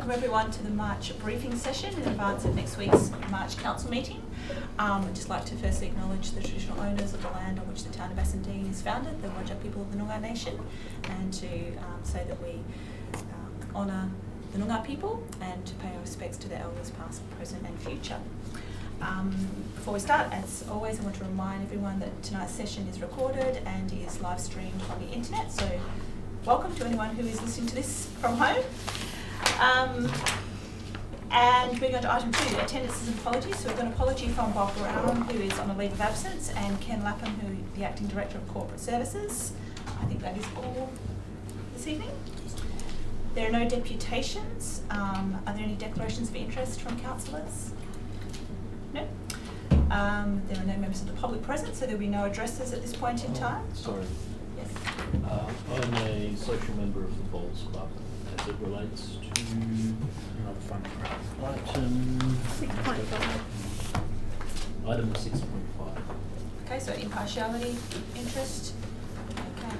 welcome everyone to the March briefing session in advance of next week's March Council meeting. I'd just like to firstly acknowledge the traditional owners of the land on which the town of Bassendean is founded, the Wajak people of the Noongar Nation, and to say that we honour the Noongar people and to pay our respects to their elders past, present and future. Before we start, as always, I want to remind everyone that tonight's session is recorded and is live streamed on the internet, so welcome to anyone who is listening to this from home. And moving on to item 2, attendances and apologies. So we've got an apology from Bob Brown, who is on a leave of absence, and Ken Lapham, who is the Acting Director of Corporate Services. I think that is all this evening. There are no deputations. Are there any declarations of interest from councillors? No. There are no members of the public present, so there will be no addresses at this point in time. Sorry. Yes. I'm a social member of the Bowls Club as it relates to another front item 6.5. Item 6.5. Okay, so impartiality, interest. Okay.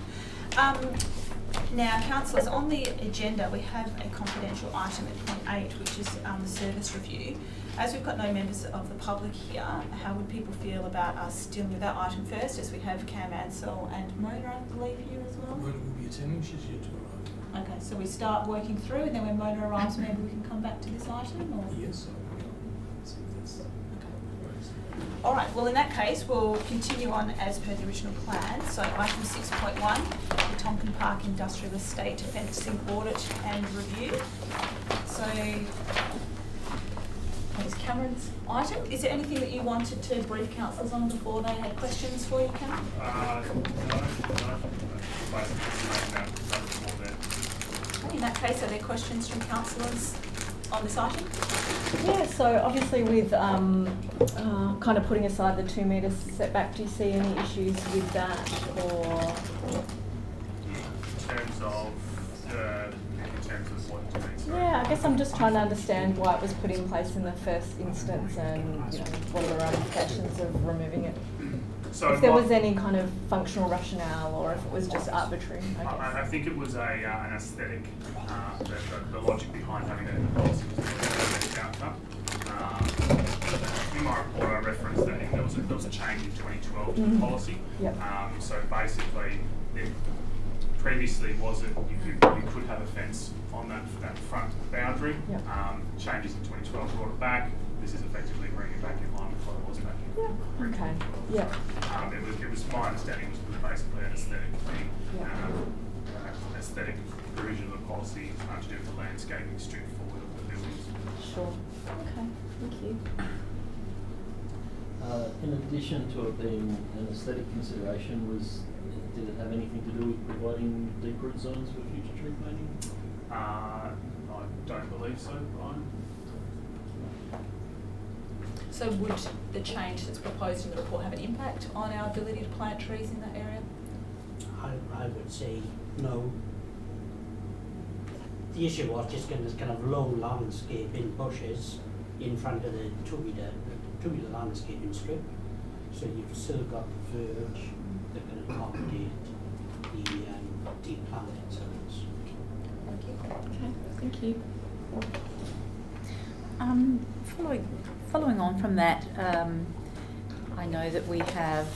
Now, councillors, on the agenda we have a confidential item at point 8, which is the service review. As we've got no members of the public here, how would people feel about us dealing with that item first, as we have Cam Ansell and Mona, I believe, here as well? Mona will be attending, she's yet to arrive. Okay, so we start working through, and then when Mona arrives, maybe we can come back to this item? Or? Yes, see if that's okay. All right, well in that case, we'll continue on as per the original plan. So item 6.1, the Tompkin Park Industrial Estate Fencing Audit and Review. So, that is Cameron's item. Is there anything that you wanted to brief councillors on before they had questions for you, Cameron? In that case, are there questions from councillors on this item? Yeah, so obviously with kind of putting aside the 2 metre setback, do you see any issues with that, or? In terms of what it means? Yeah, I guess I'm just trying to understand why it was put in place in the first instance, and you know, what are the ramifications of removing it. So if there was any kind of functional rationale, or if it was just arbitrary, I guess. I think it was an aesthetic, the logic behind having it in the policy was the aesthetic outcome. In my report I referenced that there was a change in 2012 to the policy. Yep. So basically, it previously was that you could have a fence on that front boundary. Yep. Changes in 2012 brought it back. This is effectively bringing it back in line with what it was back in. Yeah. Okay. Yeah. It was my understanding was basically an aesthetic thing, aesthetic provision of the policy to do with the landscaping strip forward of the buildings. Sure. Okay. Thank you. In addition to it being an aesthetic consideration, did it have anything to do with providing deep root zones for future tree planting? I don't believe so, Brian. So would the change that's proposed in the report have an impact on our ability to plant trees in that area? I would say no. The issue was just getting this kind of low landscaping bushes in front of the 2 metre landscaping strip. So you've still got the verge that can accommodate the deep planted zones. Thank you. Okay. Thank you. Following on from that, I know that we have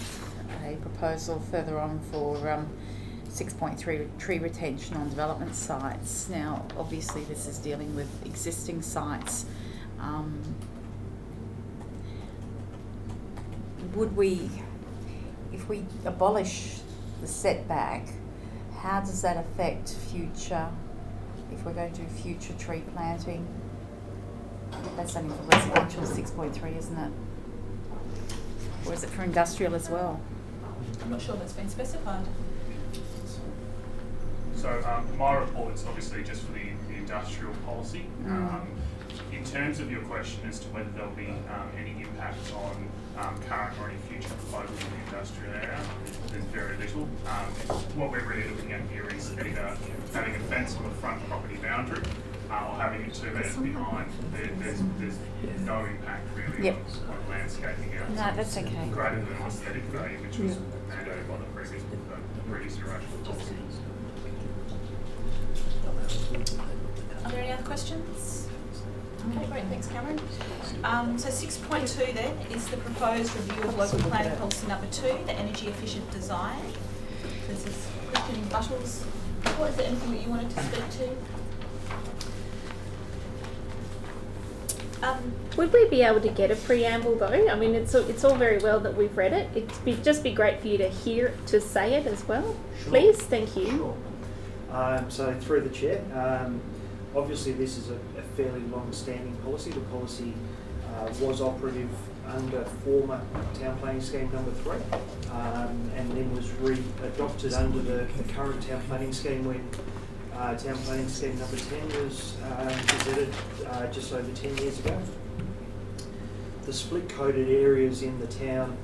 a proposal further on for 6.3 tree retention on development sites. Now, obviously, this is dealing with existing sites. If we abolish the setback, how does that affect future, if we're going to do future tree planting? That's only for residential 6.3, isn't it? Or is it for industrial as well? I'm not sure that's been specified. So my report is obviously just for the industrial policy. In terms of your question as to whether there'll be any impact on current or any future proposals in the industrial area, there's very little. What we're really looking at here is either having a fence on the front property boundary or having it 2 metres behind. There's no impact really on landscaping out. No, that's okay. Greater than aesthetic value, which was mandated by the previous iteration of policy. Are there any other questions? Okay, great, thanks Cameron. So 6.2 then is the proposed review of local planning policy number 2, the energy efficient design. This is Christian Buttles. What is there anything that you wanted to speak to? Would we be able to get a preamble though? I mean, it's all very well that we've read it. It'd just be great for you to say it as well. Sure. Please, thank you. Sure. So through the chair, obviously this is a fairly long-standing policy. The policy was operative under former town planning scheme number 3, and then was re-adopted under the current town planning scheme when town planning scheme number 10 was gazetted just over 10 years ago. The split-coded areas in the town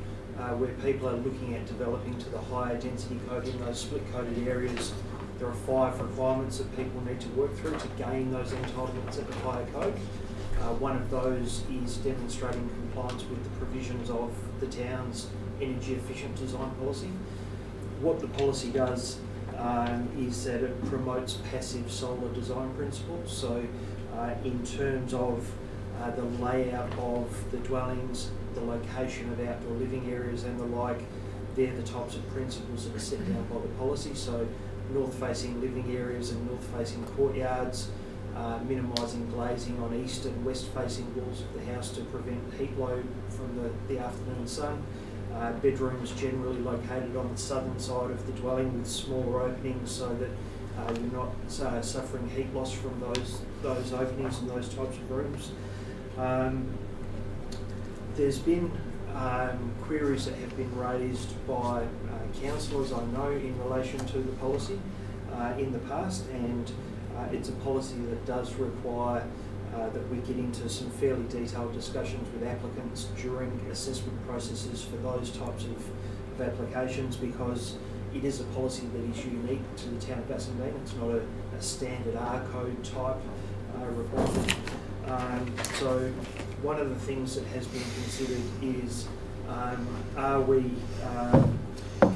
where people are looking at developing to the higher density code, in those split-coded areas there are 5 requirements that people need to work through to gain those entitlements at the higher code. One of those is demonstrating compliance with the provisions of the town's energy efficient design policy. What the policy does is that it promotes passive solar design principles. So in terms of the layout of the dwellings, the location of outdoor living areas and the like, they're the types of principles that are set down by the policy. So north-facing living areas and north-facing courtyards, minimising glazing on east and west-facing walls of the house to prevent heat load from the afternoon sun. Bedrooms generally located on the southern side of the dwelling with smaller openings so that you're not suffering heat loss from those openings and those types of rooms. There's been queries that have been raised by councillors, I know, in relation to the policy in the past, and it's a policy that does require that we get into some fairly detailed discussions with applicants during assessment processes for those types of applications, because it is a policy that is unique to the town of Bassendean. It's not a standard R code type requirement. So one of the things that has been considered is are we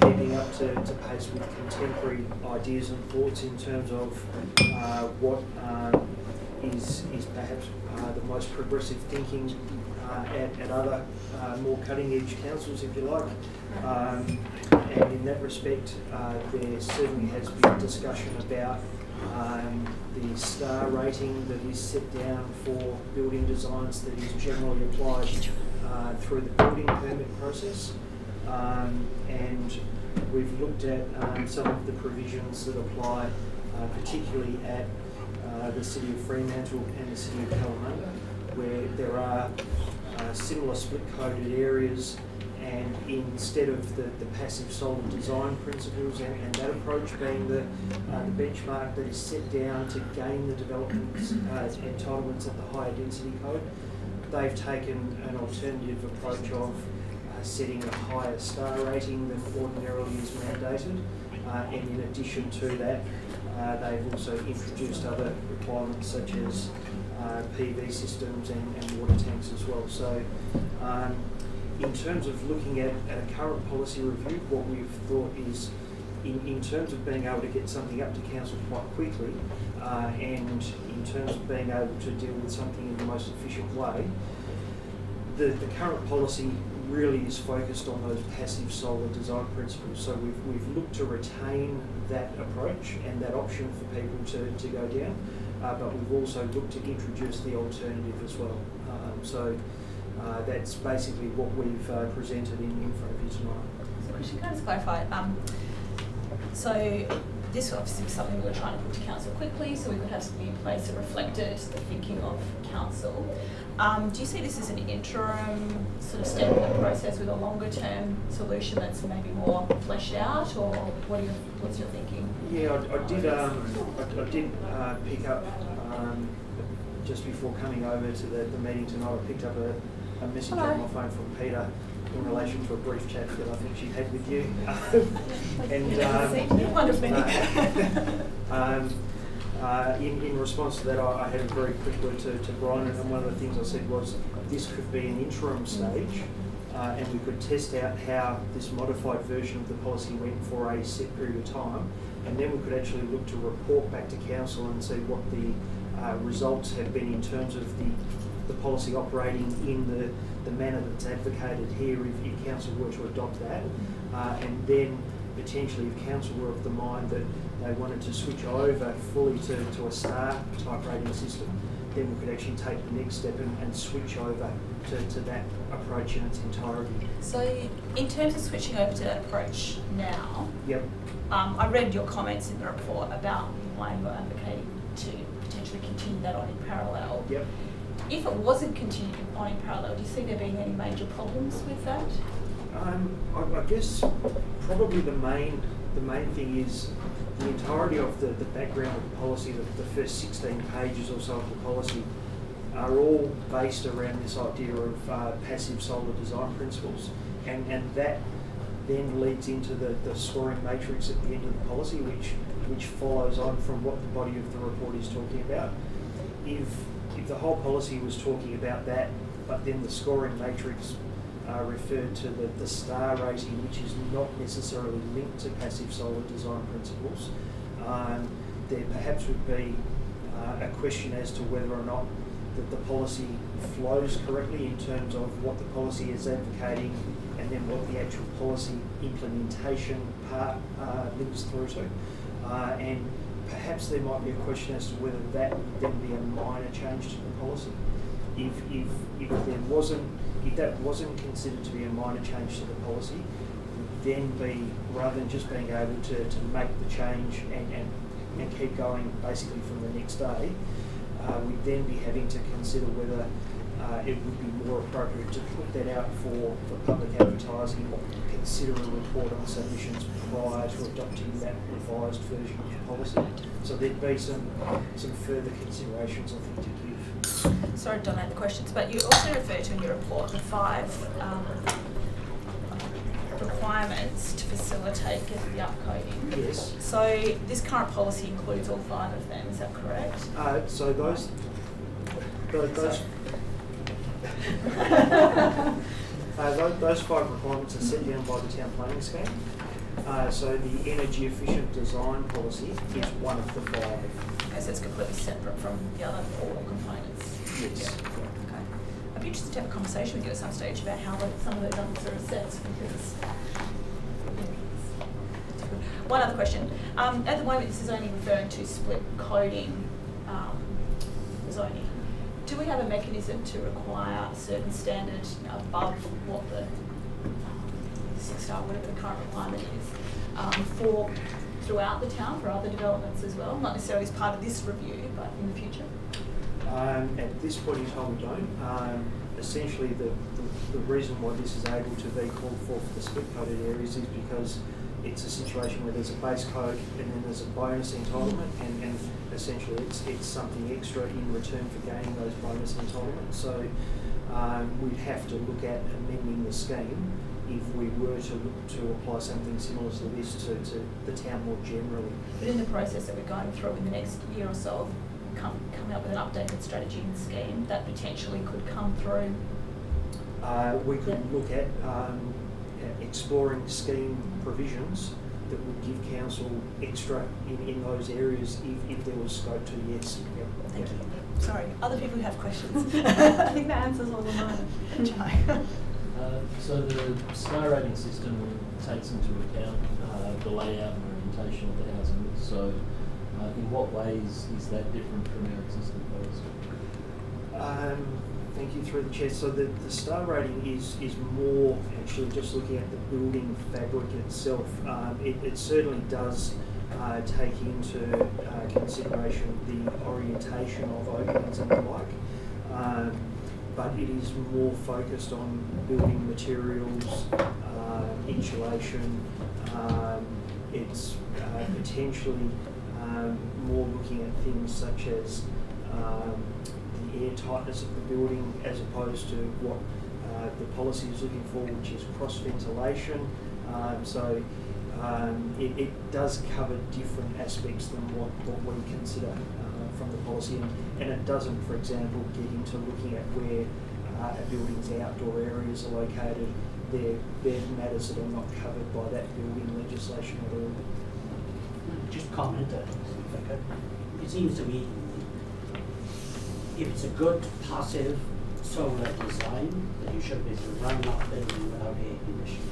keeping up to pace with contemporary ideas and thoughts in terms of what is perhaps the most progressive thinking at other more cutting-edge councils, if you like. And in that respect, there certainly has been discussion about the star rating that is set down for building designs that is generally applied through the building permit process. And we've looked at some of the provisions that apply particularly at the City of Fremantle and the City of Kalamunda, where there are similar split-coded areas, and instead of the passive solar design principles and that approach being the benchmark that is set down to gain the development entitlements at the higher density code, they've taken an alternative approach of setting a higher star rating than ordinarily is mandated, and in addition to that, they've also introduced other requirements such as PV systems and water tanks as well. So in terms of looking at a current policy review, what we've thought is in terms of being able to get something up to council quite quickly, and in terms of being able to deal with something in the most efficient way, the current policy really is focused on those passive solar design principles. So we've looked to retain that approach and that option for people to go down, but we've also looked to introduce the alternative as well. So that's basically what we've presented in front of you tonight. So Christian, can I just clarify? So this obviously was something we were trying to put to council quickly, so we could have something in place that reflected the thinking of council. Do you see this as an interim sort of step in the process with a longer term solution that's maybe more fleshed out, or what's your thinking? Yeah, I did pick up just before coming over to the meeting tonight. I picked up a message on my phone from Peter in relation to a brief chat that I think she had with you. In response to that, I had a very quick word to Brian, and one of the things I said was this could be an interim stage, and we could test out how this modified version of the policy went for a set period of time, and then we could actually look to report back to council and see what the results have been in terms of the policy operating in the manner that's advocated here if council were to adopt that. And then potentially if council were of the mind that they wanted to switch over fully to a star type rating system, then we could actually take the next step and switch over to that approach in its entirety. So in terms of switching over to that approach now, yep. I read your comments in the report about why you're advocating to potentially continue that on in parallel. Yep. If it wasn't continuing on in parallel, do you see there being any major problems with that? I guess probably the main thing is the entirety of the background of the policy, the first 16 pages or so of the policy, are all based around this idea of passive solar design principles, and that then leads into the scoring matrix at the end of the policy, which follows on from what the body of the report is talking about. If the whole policy was talking about that, but then the scoring matrix referred to the star rating, which is not necessarily linked to passive solar design principles, there perhaps would be a question as to whether or not the policy flows correctly in terms of what the policy is advocating and then what the actual policy implementation part links through to. And perhaps there might be a question as to whether that would then be a minor change to the policy. If that wasn't considered to be a minor change to the policy, then rather than just being able to make the change and keep going basically from the next day, we'd then be having to consider whether it would be more appropriate to put that out for public advertising, consider a report on submissions prior to adopting that revised version of the policy. So there'd be some further considerations I think to give. Sorry to dominate the questions, but you also refer to in your report the 5 requirements to facilitate getting the upcoding. Yes. So this current policy includes all 5 of them, is that correct? So those those 5 requirements are set down by the town planning scheme. So the energy efficient design policy is one of the 5. Okay, so it's completely separate from the other 4 components. Yes. Yeah. Okay. I'd be interested to have a conversation with you at some stage about how some of those others are assessed, because one other question. At the moment, this is only referring to split coding zoning. Do we have a mechanism to require a certain standard above what the 6-star, whatever the current requirement is, for throughout the town for other developments as well? Not necessarily as part of this review, but in the future. At this point in time, we don't. Essentially, the reason why this is able to be called for the split coded areas is because it's a situation where there's a base code and then there's a bonus entitlement, and essentially it's something extra in return for gaining those bonus entitlements. So we'd have to look at amending the scheme if we were to look to apply something similar to this to the town more generally. But in the process that we're going through in the next year or so, coming up with an updated strategy and scheme that potentially could come through. We could look at exploring scheme provisions that would give council extra in those areas if there was scope to, yes. Yep. Thank you. Sorry, other people who have questions. I think that answers all of mine. So the star rating system takes into account the layout and orientation of the housing. So in what ways is that different from our existing policy? Thank you, through the chair. So the star rating is more actually just looking at the building fabric itself. It certainly does take into consideration the orientation of openings and the like, but it is more focused on building materials, insulation. It's potentially more looking at things such as the air tightness of the building, as opposed to what the policy is looking for, which is cross ventilation. It does cover different aspects than what we consider from the policy, and it doesn't, for example, get into looking at where a building's outdoor areas are located. They're matters that are not covered by that building legislation at all. Just comment, it seems to me if it's a good passive solar design, then you should be able to run that building without air conditioning.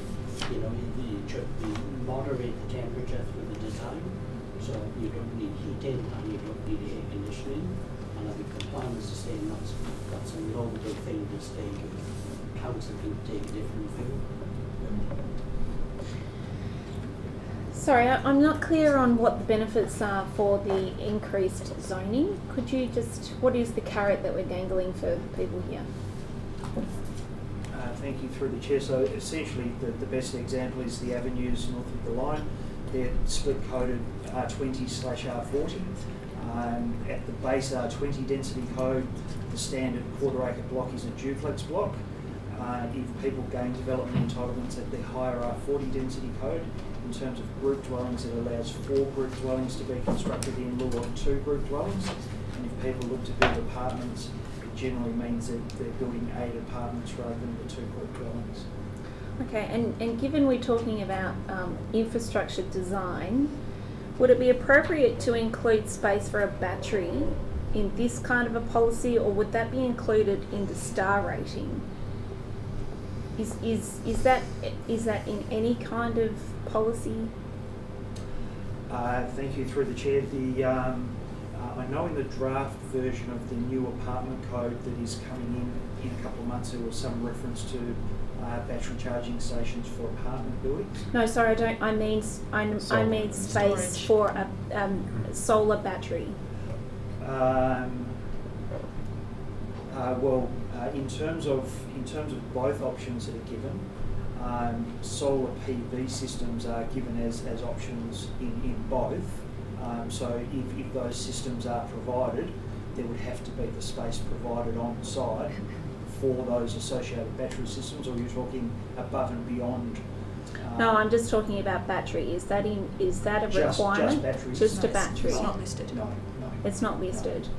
You know, it should be moderate the temperature through the design, so you don't need heating and you don't need air conditioning. And I think the plan is to say that's a noble thing to state. Council can take a different view. Sorry, I'm not clear on what the benefits are for the increased zoning. Could you just, what is the carrot that we're dangling for people here? Thank you, through the chair. So essentially the best example is the avenues north of the line. They're split coded R20/R40. At the base R20 density code, the standard quarter-acre block is a duplex block. If people gain development entitlements at the higher R40 density code, in terms of group dwellings, it allows 4 group dwellings to be constructed in lieu of 2 group dwellings. And if people look to build apartments, it generally means that they're building 8 apartments rather than the 2 group dwellings. Okay, and given we're talking about infrastructure design, would it be appropriate to include space for a battery in this kind of a policy, or would that be included in the star rating? Is that in any kind of policy? Thank you, through the chair. I know in the draft version of the new apartment code that is coming in a couple of months, there was some reference to battery charging stations for apartment buildings. No, sorry, I don't. I mean space Storage. for a solar battery. In terms of both options that are given, solar PV systems are given as options in both. So if those systems are provided, there would have to be the space provided on site for those associated battery systems, or you're talking above and beyond? No, I'm just talking about battery. Is that a requirement? Just batteries? Just a battery. It's not listed. No. It's not listed.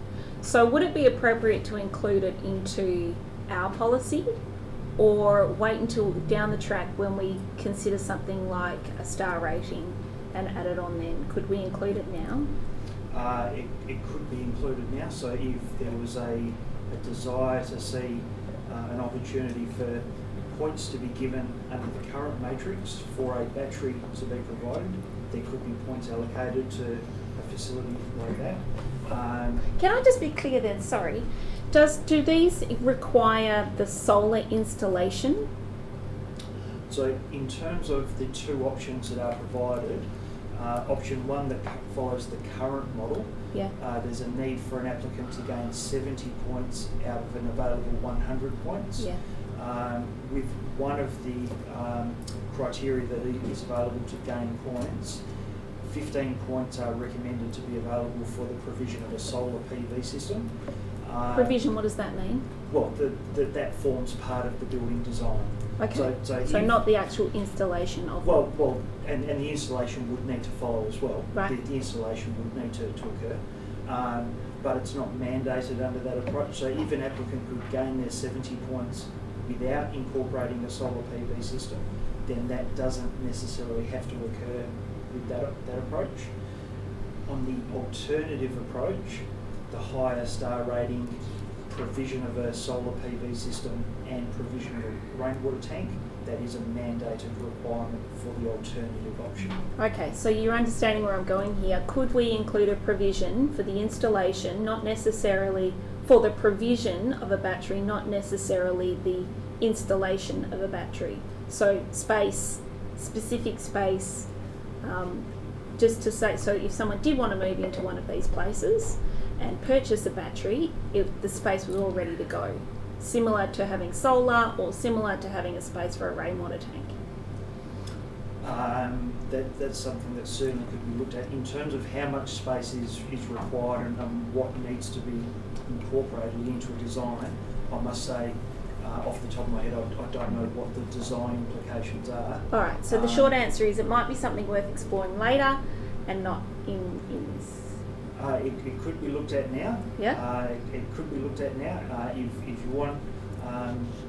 So would it be appropriate to include it into our policy, or wait until down the track when we consider something like a star rating and add it on then? Could we include it now? It could be included now. So if there was a desire to see an opportunity for points to be given under the current matrix for a battery to be provided, there could be points allocated to a facility like that. Can I just be clear then, sorry, do these require the solar installation? So in terms of the 2 options that are provided, option 1 that follows the current model, yeah. There's a need for an applicant to gain 70 points out of an available 100 points. Yeah. With one of the criteria that is available to gain points, 15 points are recommended to be available for the provision of a solar PV system. Provision, what does that mean? Well, that forms part of the building design. Okay. So not the actual installation of. Well, and the installation would need to follow as well. Right. The installation would need to occur, but it's not mandated under that approach. So if an applicant could gain their 70 points without incorporating a solar PV system, then that doesn't necessarily have to occur with that approach. On the alternative approach, the higher star rating, provision of a solar PV system and provision of a rainwater tank, that is a mandated requirement for the alternative option. Okay, so you're understanding where I'm going here. Could we include a provision for the installation, not necessarily for the provision of a battery, not necessarily the installation of a battery? So space, specific space, just to say, so if someone did want to move into one of these places and purchase a battery, if the space was all ready to go, similar to having solar or similar to having a space for a rainwater tank? That's something that certainly could be looked at in terms of how much space is required and what needs to be incorporated into a design. I must say, off the top of my head, I don't know what the design implications are. All right, so the short answer is it might be something worth exploring later and not in this. It could be looked at now. Yeah. It could be looked at now. If you want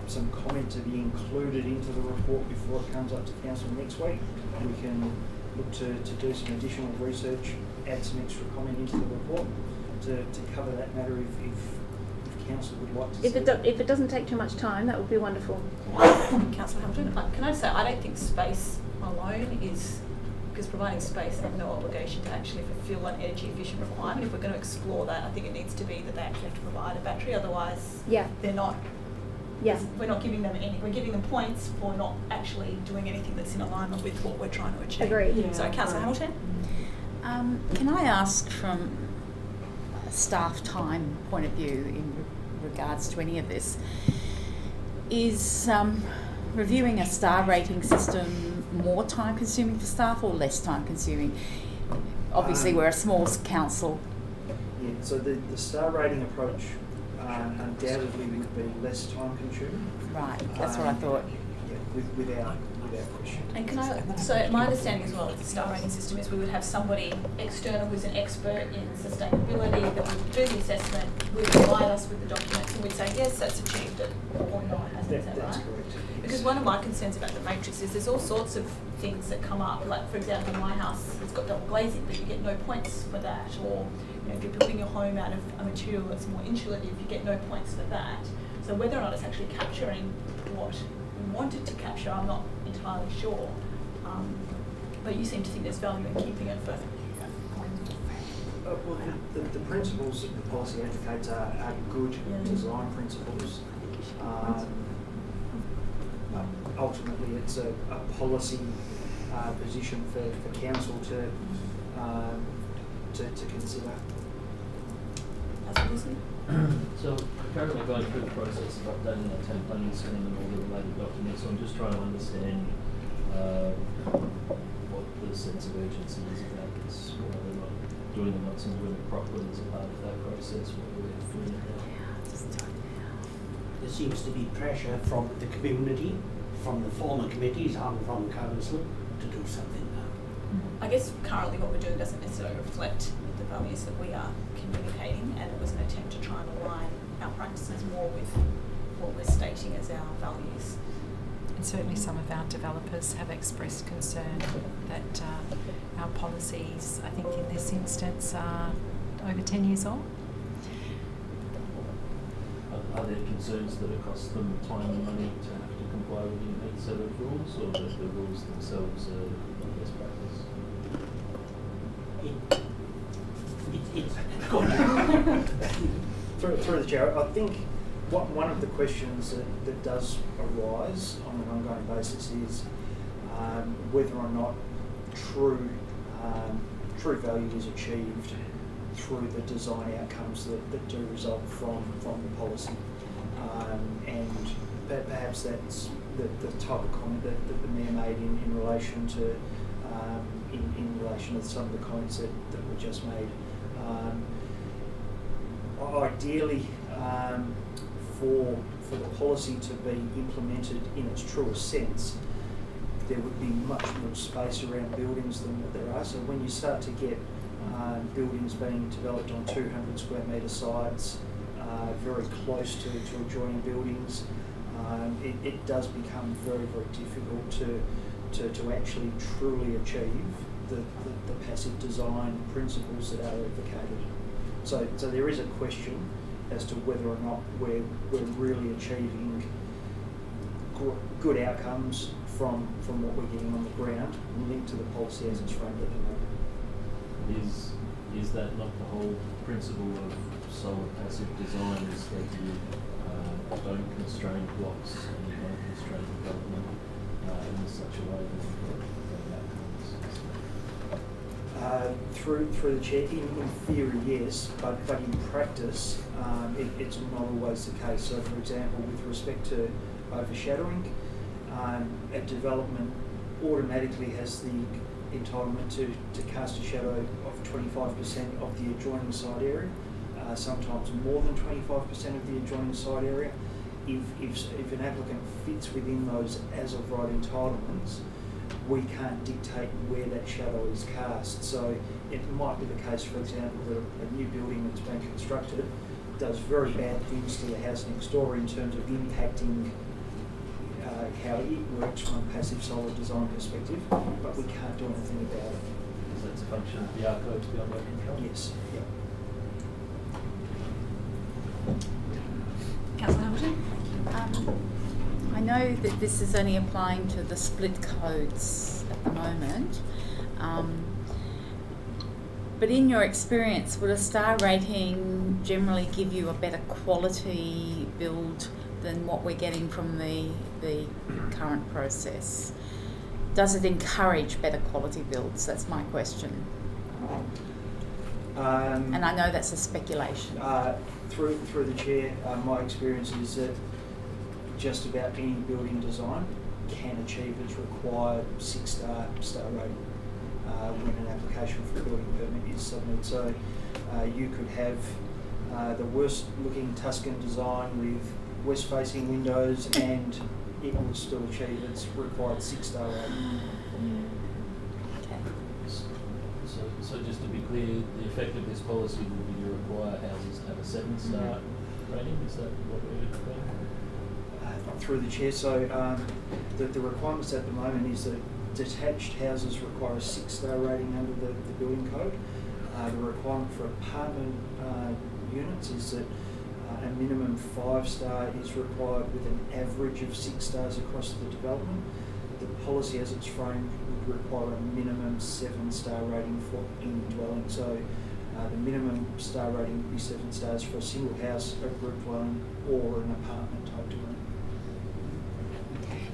some comment to be included into the report before it comes up to council next week, we can look to do some additional research, add some extra comment into the report to cover that matter if like to see. If it doesn't take too much time, that would be wonderful. Councillor Hamilton, can I say, I don't think space alone is, because providing space, they have no obligation to actually fulfil an energy efficient requirement. If we're going to explore that, I think it needs to be that they actually have to provide a battery, otherwise they're not. Yeah. We're not giving them any, we're giving them points for not actually doing anything that's in alignment with what we're trying to achieve. Agreed. Yeah. So, Councillor Hamilton? Can I ask from a staff time point of view in regards to any of this, is reviewing a star rating system more time consuming for staff or less time consuming? Obviously we're a small council. Yeah, so the star rating approach undoubtedly would be less time consuming. Right, that's what I thought. Yeah, without question. And can I, so my understanding as well with the star rating system is we would have somebody external who's an expert in sustainability that would do the assessment, would provide us with the documents and we'd say, yes, that's achieved it, or no, it hasn't, is that That's right? correct. Because one of my concerns about the matrix is there's all sorts of things that come up, like for example my house, it's got double glazing, but you get no points for that, or you know, if you're building your home out of a material that's more insulative, you get no points for that. So whether or not it's actually capturing what we wanted to capture, I'm not entirely sure. But you seem to think there's value in keeping it for. Well, the principles that the policy advocates are good design principles. Ultimately, it's a policy position for council to consider. So we're currently going through the process of updating our town planning scheme and all the related documents, so I'm just trying to understand what the sense of urgency is about this, why they're not doing the nuts and doing it properly as a part of that process, what we're doing it now. There seems to be pressure from the community, from the former committees and from council to do something now. I guess currently what we're doing doesn't necessarily reflect the values that we are communicating, and it was an attempt to try and align our practices more with what we're stating as our values. And certainly some of our developers have expressed concern that our policies, I think in this instance, are over 10 years old. Are there concerns that it costs them time and money to have to comply with a set of rules, or that the rules themselves are not best practice? Through the chair, I think one of the questions that does arise on an ongoing basis is whether or not true value is achieved through the design outcomes that do result from the policy. And perhaps that's the type of comment that the Mayor made in relation to in relation to some of the comments that were just made. Ideally, for the policy to be implemented in its truest sense, there would be much more space around buildings than what there are. So when you start to get buildings being developed on 200 square metre sites, very close to adjoining buildings, it does become very, very difficult to actually truly achieve the passive design principles that are advocated. So there is a question as to whether or not we're really achieving good outcomes from what we're getting on the ground, linked to the policy as it's framed at the moment. Is that not the whole principle of solid passive design, is that you don't constrain blocks and you don't constrain development in such a way that you get outcomes? Through the chair, in theory yes, but in practice it's not always the case. So for example, with respect to overshadowing, a development automatically has the entitlement to cast a shadow of 25% of the adjoining site area, sometimes more than 25% of the adjoining site area. If an applicant fits within those as of right entitlements, we can't dictate where that shadow is cast. So it might be the case, for example, that a new building that's been constructed does very bad things to the house next door in terms of impacting how it works from a passive solar design perspective, but we can't do anything about it. So that's a function of the archives beyond our control? Yes. Yeah. know that this is only applying to the split codes at the moment, but in your experience, would a star rating generally give you a better quality build than what we're getting from the current process? Does it encourage better quality builds? That's my question. And I know that's a speculation. Through the chair, my experience is that just about any building design can achieve its required 6-star rating when an application for a building permit is submitted. So you could have the worst looking Tuscan design with west facing windows and it will still achieve its required 6-star rating. Okay. So just to be clear, the effect of this policy would be to require houses to have a 7-star rating. Is that what we're doing? Through the chair, so the requirements at the moment is that detached houses require a 6-star rating under the building code. The requirement for apartment units is that a minimum 5-star is required with an average of 6 stars across the development. The policy as it's framed would require a minimum 7-star rating for any dwelling. So the minimum star rating would be 7 stars for a single house, a group dwelling or an apartment type dwelling.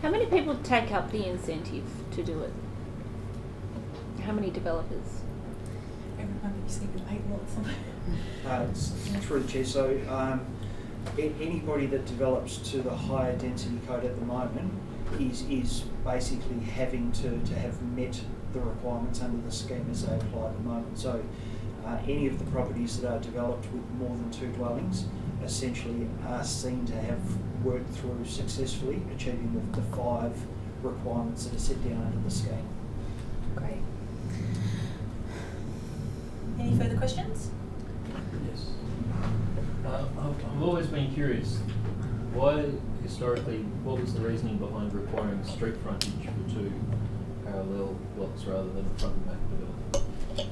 How many people take up the incentive to do it? How many developers? Everyone that you see with 8 lots. Through the chair, so anybody that develops to the higher density code at the moment is basically having to have met the requirements under the scheme as they apply at the moment. So any of the properties that are developed with more than 2 dwellings essentially are seen to have worked through successfully, achieving the 5 requirements that are set down under the scheme. Great. Any further questions? Yes. I've always been curious, why historically, what was the reasoning behind requiring street frontage for 2 parallel blocks rather than a front and back development?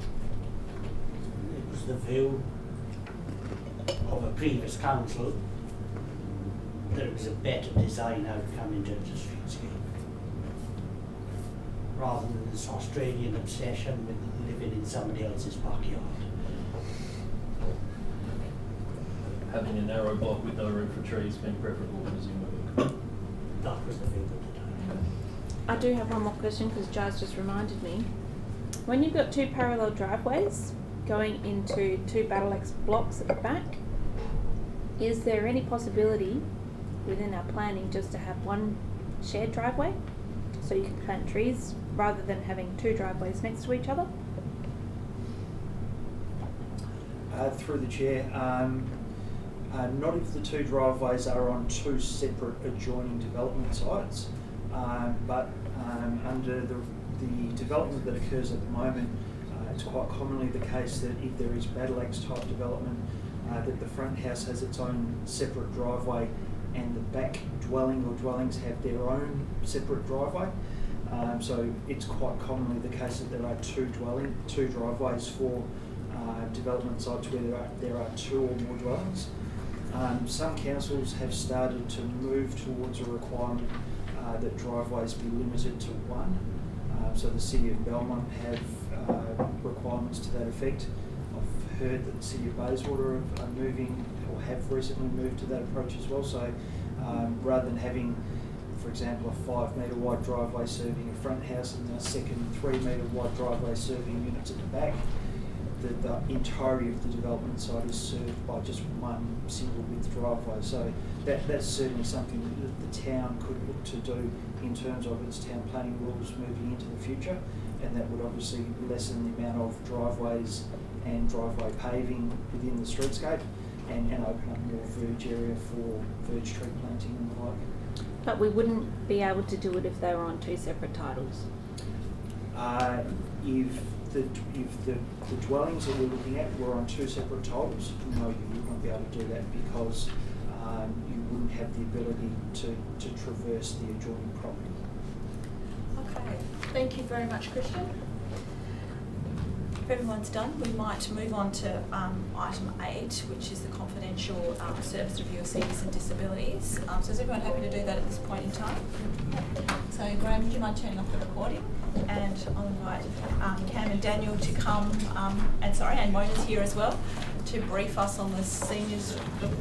It was the view of a previous council that it was a better design outcome in terms of streetscape, rather than this Australian obsession with living in somebody else's backyard. Having a narrow block with no room for trees being preferable, presumably. That was the view at the time. I do have one more question because Jazz just reminded me. When you've got 2 parallel driveways going into 2 Battlex blocks at the back, is there any possibility within our planning just to have one shared driveway so you can plant trees rather than having 2 driveways next to each other? Through the chair, not if the 2 driveways are on 2 separate adjoining development sites, but under the development that occurs at the moment, it's quite commonly the case that if there is Battlex type development, that the front house has its own separate driveway and the back dwelling or dwellings have their own separate driveway. So it's quite commonly the case that there are 2 driveways for development sites where there are 2 or more dwellings. Some councils have started to move towards a requirement that driveways be limited to 1. So the City of Belmont have requirements to that effect. I've heard that the City of Bayswater are moving or have recently moved to that approach as well. So rather than having, for example, a 5-metre wide driveway serving a front house and a second 3-metre wide driveway serving units at the back, the entirety of the development site is served by just one single width driveway. So that's certainly something that the town could look to do in terms of its town planning rules moving into the future, and that would obviously lessen the amount of driveways and driveway paving within the streetscape and open up more verge area for verge tree planting and the like. But we wouldn't be able to do it if they were on 2 separate titles. If the dwellings that we're looking at were on 2 separate titles, no, you would not be able to do that because you wouldn't have the ability to traverse the adjoining property. Okay, thank you very much, Christian. If everyone's done, we might move on to item 8, which is the confidential service review of seniors and disabilities. So is everyone happy to do that at this point in time? So Graham, would you mind turning off the recording? And I'll invite Cam and Daniel to come, and Mona's here as well, to brief us on the seniors report.